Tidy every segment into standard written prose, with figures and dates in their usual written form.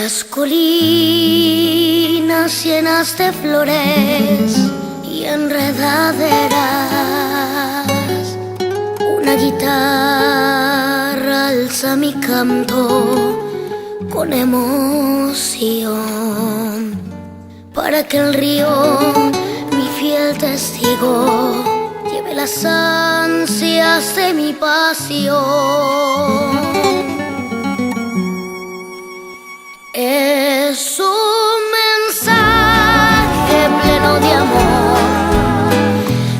Las colinas llenas de flores y enredaderas, una guitarra alza mi canto con emoción, para que el río, mi fiel testigo, lleve las ansias de mi pasión. Es un mensaje pleno de amor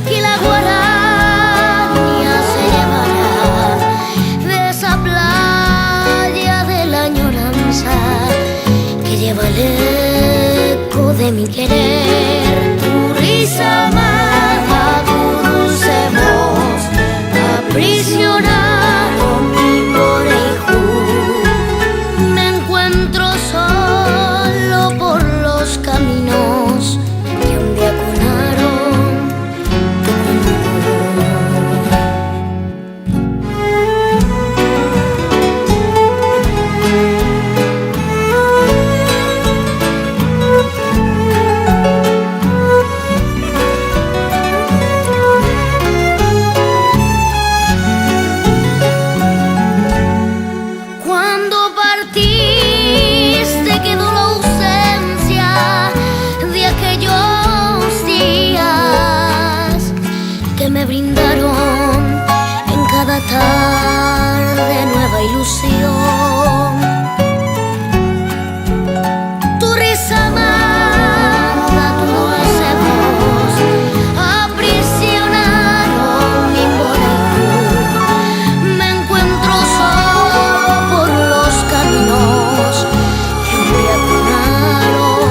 que la guaraña se llevará de esa playa de la añoranza que lleva el eco de mi querer. Tu risa amada, tu dulce voz aprisionaron mi conejo. Caminos que un día cunaron tu Cuando partiste quedó la ausencia de aquellos días que me brindaron en cada tarde nueva ilusión. Tu risa amada, tu dulce voz aprisionaron mi involucro. Me encuentro solo por los caminos que un día cunaron.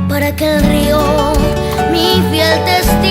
Para que el río, mi fiel testigo,